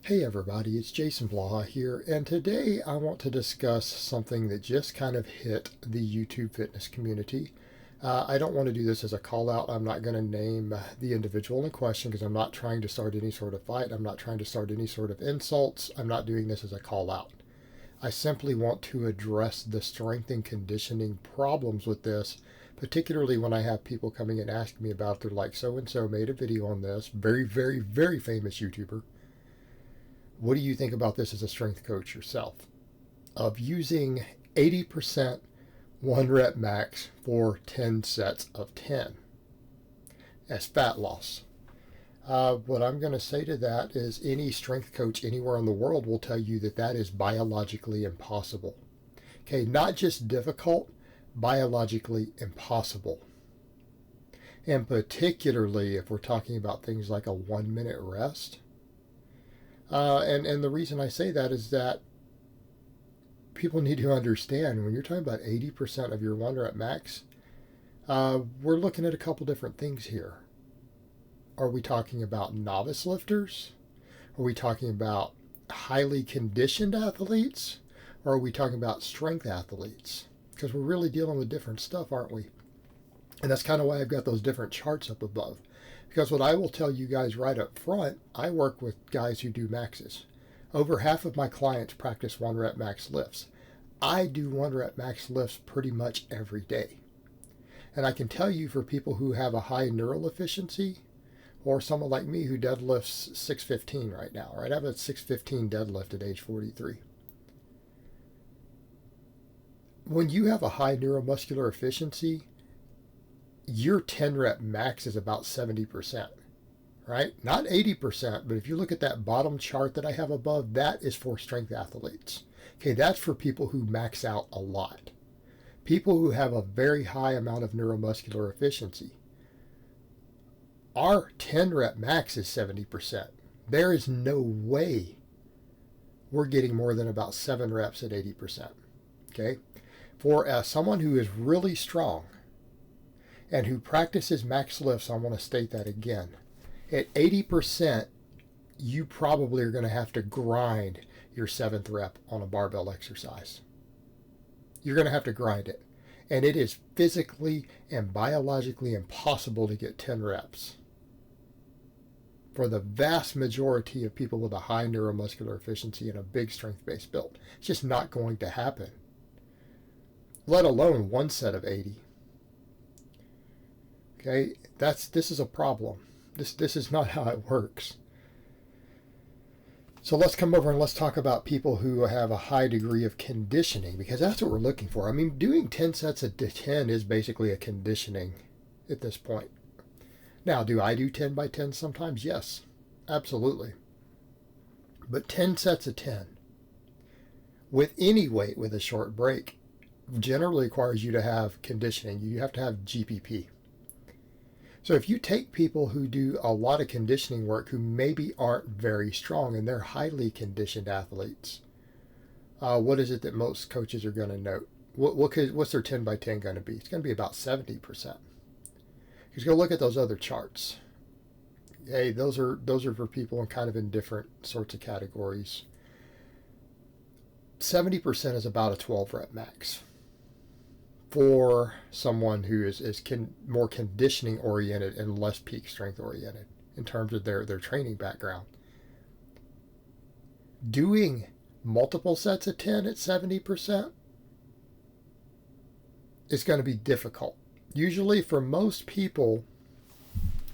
Hey everybody, it's Jason Blaha here, and today I want to discuss something that just kind of hit the YouTube fitness community. I don't want to do this as a call out. I'm not going to name the individual in question because I'm not trying to start any sort of fight. I'm not trying to start any sort of insults. I'm not doing this as a call out. I simply want to address the strength and conditioning problems with this, particularly when I have people coming and asking me about it. They're like, so and so made a video on this, very, very, very famous YouTuber. What do you think about this as a strength coach yourself? Of using 80% 1 rep max for 10 sets of 10 as fat loss. What I'm going to say to that is any strength coach anywhere in the world will tell you that that is biologically impossible. Okay, not just difficult, biologically impossible. And particularly if we're talking about things like a 1 minute rest. And the reason I say that is that people need to understand when you're talking about 80% of your 1 rep max, we're looking at a couple different things here. Are we talking about novice lifters? Are we talking about highly conditioned athletes? Or are we talking about strength athletes? Because we're really dealing with different stuff, aren't we? And that's kind of why I've got those different charts up above. Because what I will tell you guys right up front, I work with guys who do maxes. Over half of my clients practice 1 rep max lifts. I do 1 rep max lifts pretty much every day. And I can tell you for people who have a high neural efficiency, or someone like me who deadlifts 615 right now, right? I have a 615 deadlift at age 43. When you have a high neuromuscular efficiency, your 10 rep max is about 70%, right? Not 80%, but if you look at that bottom chart that I have above, that is for strength athletes. Okay, that's for people who max out a lot. People who have a very high amount of neuromuscular efficiency. Our 10 rep max is 70%. There is no way we're getting more than about 7 reps at 80%, okay? For someone who is really strong, and who practices max lifts, I want to state that again. At 80%, you probably are going to have to grind your 7th rep on a barbell exercise. You're going to have to grind it. And it is physically and biologically impossible to get 10 reps. For the vast majority of people with a high neuromuscular efficiency and a big strength-based build, it's just not going to happen. Let alone one set of 80. Okay, this is a problem. This is not how it works. So let's come over and let's talk about people who have a high degree of conditioning, because that's what we're looking for. I mean, doing 10 sets of 10 is basically a conditioning at this point. Now, do I do 10 by 10 sometimes? Yes, absolutely. But 10 sets of 10 with any weight with a short break generally requires you to have conditioning. You have to have GPP. So if you take people who do a lot of conditioning work who maybe aren't very strong and they're highly conditioned athletes, what is it that most coaches are going to note? What's their 10 by 10 going to be? It's going to be about 70%. Because go look at those other charts. Hey, those are for people kind of in different sorts of categories. 70% is about a 12 rep max for someone who is more conditioning oriented and less peak strength oriented in terms of their training background. Doing multiple sets of 10 at 70% is going to be difficult. Usually for most people,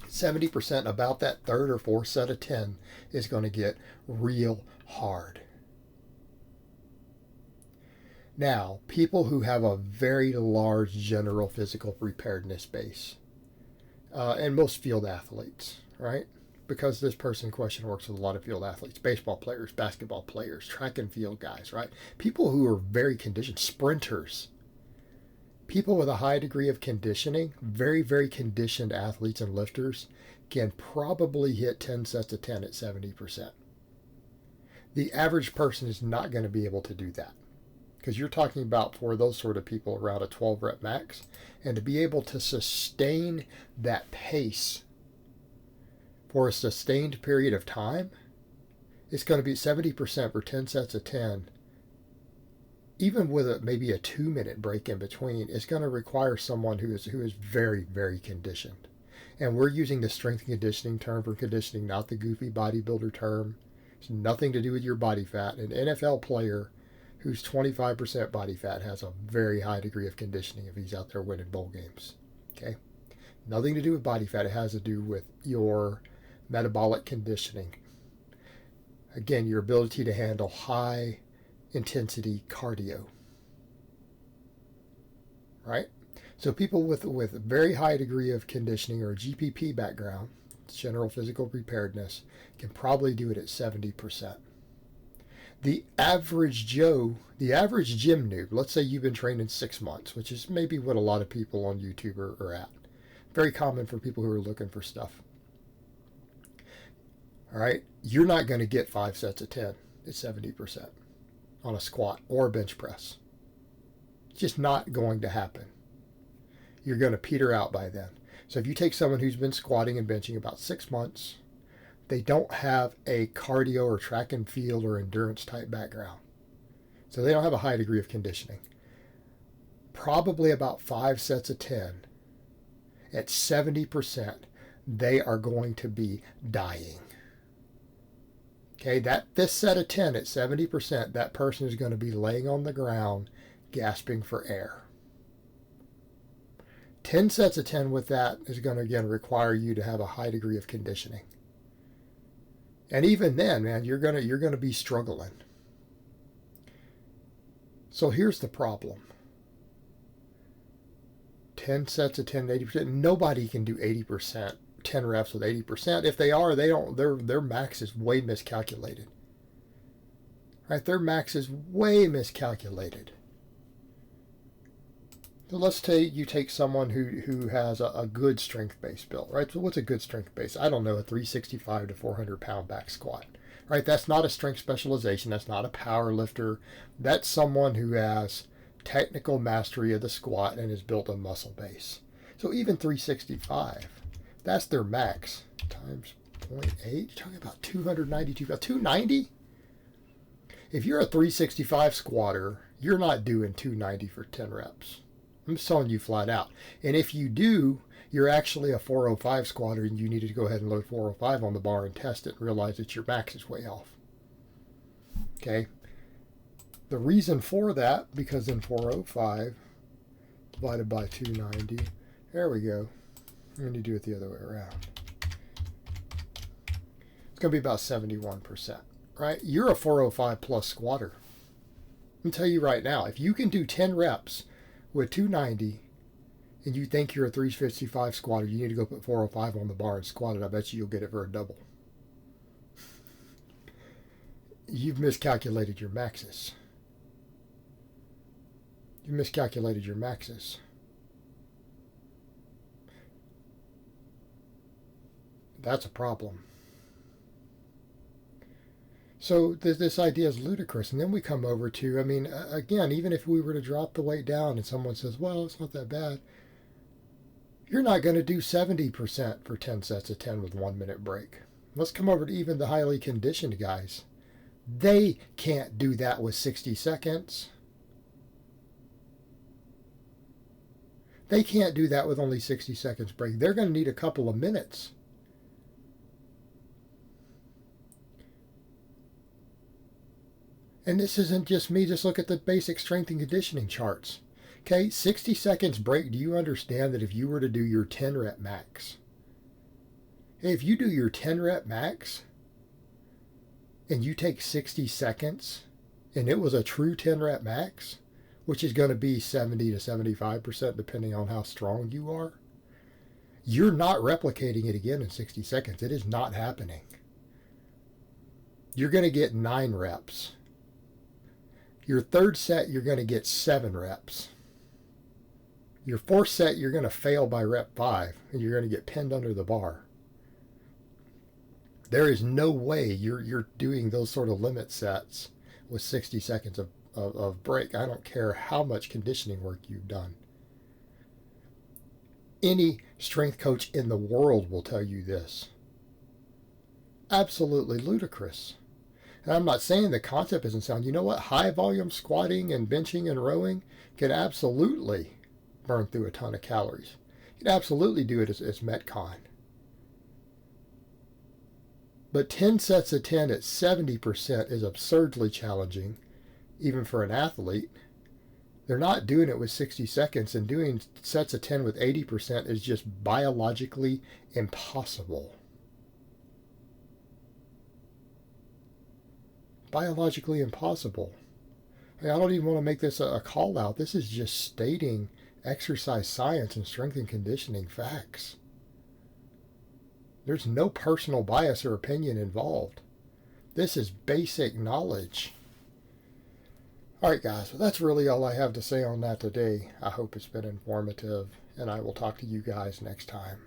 70%, about that third or fourth set of 10 is going to get real hard. Now, people who have a very large general physical preparedness base, and most field athletes, right? Because this person in question works with a lot of field athletes, baseball players, basketball players, track and field guys, right? People who are very conditioned, sprinters, people with a high degree of conditioning, very, very conditioned athletes and lifters can probably hit 10 sets of 10 at 70%. The average person is not going to be able to do that. Because you're talking about for those sort of people around a 12 rep max, and to be able to sustain that pace for a sustained period of time It's going to be 70% for 10 sets of 10. Even with maybe a 2-minute break in between, it's going to require someone who is very, very conditioned. And we're using the strength and conditioning term for conditioning, not the goofy bodybuilder term. It's nothing to do with your body fat. An NFL player who's 25% body fat has a very high degree of conditioning if he's out there winning bowl games. Okay? Nothing to do with body fat. It has to do with your metabolic conditioning. Again, your ability to handle high intensity cardio. Right? So people with very high degree of conditioning or GPP background, general physical preparedness, can probably do it at 70%. The average Joe, the average gym noob, let's say you've been training 6 months, which is maybe what a lot of people on YouTube are at. Very common for people who are looking for stuff. All right, you're not going to get 5 sets of 10 at 70% on a squat or a bench press. It's just not going to happen. You're going to peter out by then. So if you take someone who's been squatting and benching about 6 months, they don't have a cardio or track and field or endurance type background. So they don't have a high degree of conditioning. Probably about 5 sets of 10 at 70%, they are going to be dying. Okay, this set of 10 at 70%, that person is going to be laying on the ground gasping for air. 10 sets of 10 with that is going to, again, require you to have a high degree of conditioning. And even then, man, you're going to be struggling. So here's the problem. 10 sets of 10 80%. Nobody can do 80%, 10 reps with 80%. If they are, their max is way miscalculated. Right? Their max is way miscalculated. So let's say you take someone who has a good strength base built, right? So what's a good strength base? I don't know, a 365 to 400 pound back squat, right? That's not a strength specialization. That's not a power lifter. That's someone who has technical mastery of the squat and has built a muscle base. So even 365, that's their max times 0.8. You're talking about 292, about 290. If you're a 365 squatter, you're not doing 290 for 10 reps. I'm just telling you flat out. And if you do, you're actually a 405 squatter and you need to go ahead and load 405 on the bar and test it and realize that your max is way off. Okay? The reason for that, because in 405 divided by 290, there we go. I'm going to do it the other way around. It's going to be about 71%, right? You're a 405 plus squatter. I'm tell you right now, if you can do 10 reps with 290 and you think you're a 355 squatter, you need to go put 405 on the bar and squat it. I bet you'll get it for a double. You've miscalculated your maxes. You miscalculated your maxes. That's a problem. So this idea is ludicrous. And then we come over to, I mean, again, even if we were to drop the weight down and someone says, well, it's not that bad, you're not going to do 70% for 10 sets of 10 with 1 minute break. Let's come over to even the highly conditioned guys. They can't do that with 60 seconds. They can't do that with only 60 seconds break. They're going to need a couple of minutes. And this isn't just me. Just look at the basic strength and conditioning charts. Okay, 60 seconds break. Do you understand that if you were to do your 10 rep max, if you do your 10 rep max and you take 60 seconds and it was a true 10 rep max, which is going to be 70 to 75% depending on how strong you are, you're not replicating it again in 60 seconds. It is not happening. You're going to get 9 reps. Your third set, you're going to get 7 reps. Your fourth set, you're going to fail by rep 5, and you're going to get pinned under the bar. There is no way you're doing those sort of limit sets with 60 seconds of break. I don't care how much conditioning work you've done. Any strength coach in the world will tell you this. Absolutely ludicrous. And I'm not saying the concept isn't sound. You know what? High volume squatting and benching and rowing can absolutely burn through a ton of calories. You can absolutely do it as Metcon. But 10 sets of 10 at 70% is absurdly challenging, even for an athlete. They're not doing it with 60 seconds, and doing sets of 10 with 80% is just biologically impossible. Biologically impossible. I don't even want to make this a call out. This is just stating exercise science and strength and conditioning facts. There's no personal bias or opinion involved. This is basic knowledge. Alright guys, well, that's really all I have to say on that today. I hope it's been informative, and I will talk to you guys next time.